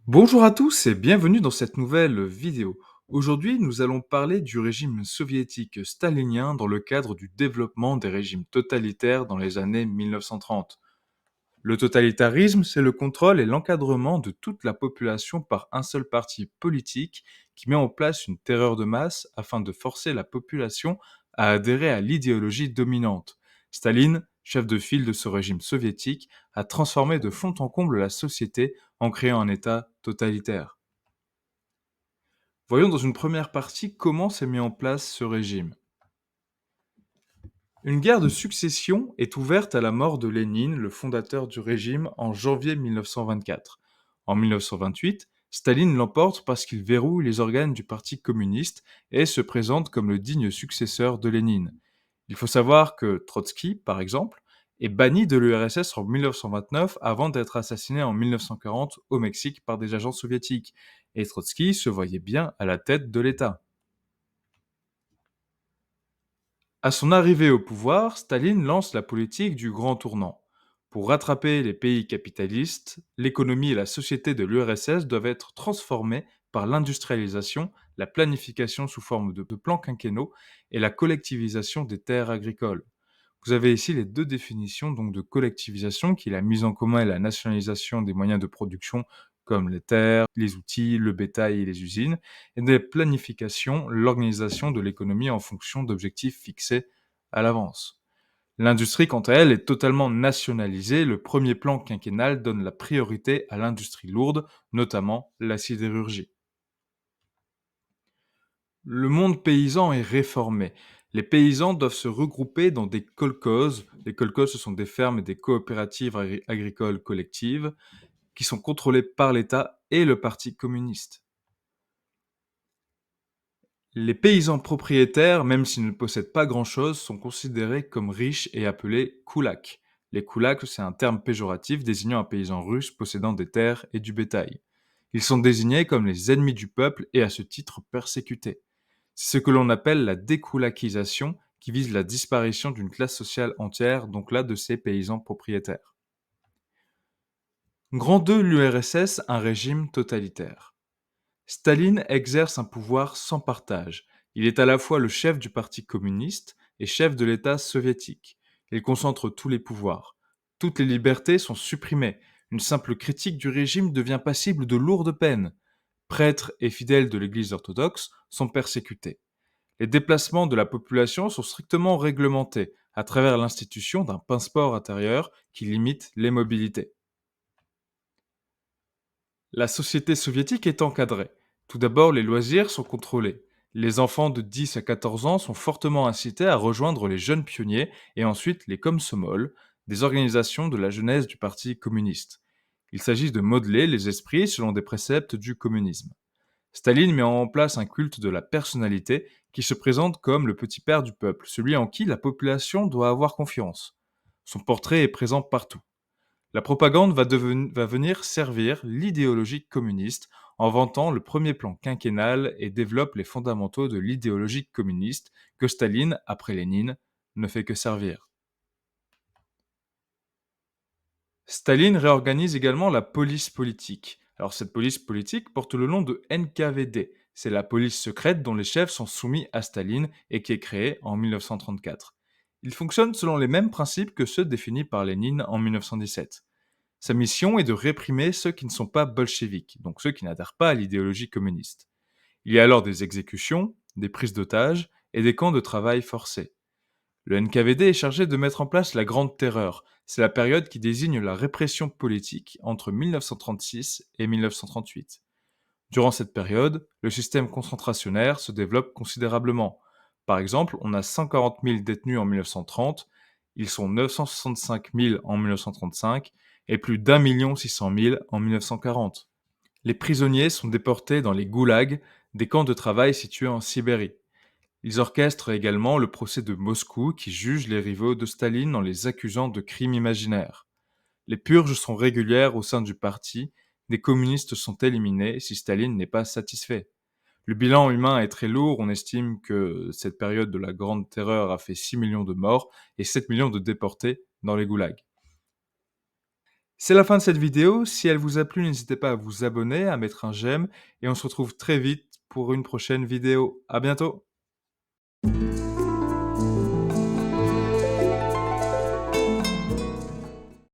Bonjour à tous et bienvenue dans cette nouvelle vidéo. Aujourd'hui, nous allons parler du régime soviétique stalinien dans le cadre du développement des régimes totalitaires dans les années 1930. Le totalitarisme, c'est le contrôle et l'encadrement de toute la population par un seul parti politique qui met en place une terreur de masse afin de forcer la population à adhérer à l'idéologie dominante. Staline, chef de file de ce régime soviétique, a transformé de fond en comble la société en créant un État totalitaire. Voyons dans une première partie comment s'est mis en place ce régime. Une guerre de succession est ouverte à la mort de Lénine, le fondateur du régime, en janvier 1924. En 1928, Staline l'emporte parce qu'il verrouille les organes du Parti communiste et se présente comme le digne successeur de Lénine. Il faut savoir que Trotsky, par exemple, est banni de l'URSS en 1929 avant d'être assassiné en 1940 au Mexique par des agents soviétiques. Et Trotsky se voyait bien à la tête de l'État. À son arrivée au pouvoir, Staline lance la politique du grand tournant. Pour rattraper les pays capitalistes, l'économie et la société de l'URSS doivent être transformées par l'industrialisation, la planification sous forme de plans quinquennaux et la collectivisation des terres agricoles. Vous avez ici les deux définitions donc de collectivisation, qui est la mise en commun et la nationalisation des moyens de production comme les terres, les outils, le bétail et les usines, et de planification, l'organisation de l'économie en fonction d'objectifs fixés à l'avance. L'industrie, quant à elle, est totalement nationalisée. Le premier plan quinquennal donne la priorité à l'industrie lourde, notamment la sidérurgie. Le monde paysan est réformé. Les paysans doivent se regrouper dans des kolkhozes. Les kolkhozes, ce sont des fermes et des coopératives agricoles collectives qui sont contrôlées par l'État et le Parti communiste. Les paysans propriétaires, même s'ils ne possèdent pas grand-chose, sont considérés comme riches et appelés koulaks. Les koulaks, c'est un terme péjoratif désignant un paysan russe possédant des terres et du bétail. Ils sont désignés comme les ennemis du peuple et à ce titre persécutés. C'est ce que l'on appelle la dékoulakisation, qui vise la disparition d'une classe sociale entière, donc là de ces paysans propriétaires. Grand 2, l'URSS, un régime totalitaire. Staline exerce un pouvoir sans partage. Il est à la fois le chef du Parti communiste et chef de l'État soviétique. Il concentre tous les pouvoirs. Toutes les libertés sont supprimées. Une simple critique du régime devient passible de lourdes peines. Prêtres et fidèles de l'Église orthodoxe sont persécutés. Les déplacements de la population sont strictement réglementés à travers l'institution d'un passeport intérieur qui limite les mobilités. La société soviétique est encadrée. Tout d'abord, les loisirs sont contrôlés. Les enfants de 10 à 14 ans sont fortement incités à rejoindre les jeunes pionniers et ensuite les Komsomol, des organisations de la jeunesse du Parti communiste. Il s'agit de modeler les esprits selon des préceptes du communisme. Staline met en place un culte de la personnalité qui se présente comme le petit père du peuple, celui en qui la population doit avoir confiance. Son portrait est présent partout. La propagande va venir servir l'idéologie communiste en vantant le premier plan quinquennal et développe les fondamentaux de l'idéologie communiste que Staline, après Lénine, ne fait que servir. Staline réorganise également la police politique. Alors cette police politique porte le nom de NKVD. C'est la police secrète dont les chefs sont soumis à Staline et qui est créée en 1934. Il fonctionne selon les mêmes principes que ceux définis par Lénine en 1917. Sa mission est de réprimer ceux qui ne sont pas bolcheviques, donc ceux qui n'adhèrent pas à l'idéologie communiste. Il y a alors des exécutions, des prises d'otages et des camps de travail forcés. Le NKVD est chargé de mettre en place la Grande Terreur. C'est la période qui désigne la répression politique entre 1936 et 1938. Durant cette période, le système concentrationnaire se développe considérablement. Par exemple, on a 140 000 détenus en 1930, ils sont 965 000 en 1935 et plus d'1 600 000 en 1940. Les prisonniers sont déportés dans les goulags, des camps de travail situés en Sibérie. Ils orchestrent également le procès de Moscou qui juge les rivaux de Staline en les accusant de crimes imaginaires. Les purges sont régulières au sein du parti, des communistes sont éliminés si Staline n'est pas satisfait. Le bilan humain est très lourd, on estime que cette période de la Grande Terreur a fait 6 millions de morts et 7 millions de déportés dans les goulags. C'est la fin de cette vidéo. Si elle vous a plu, n'hésitez pas à vous abonner, à mettre un j'aime et on se retrouve très vite pour une prochaine vidéo. À bientôt.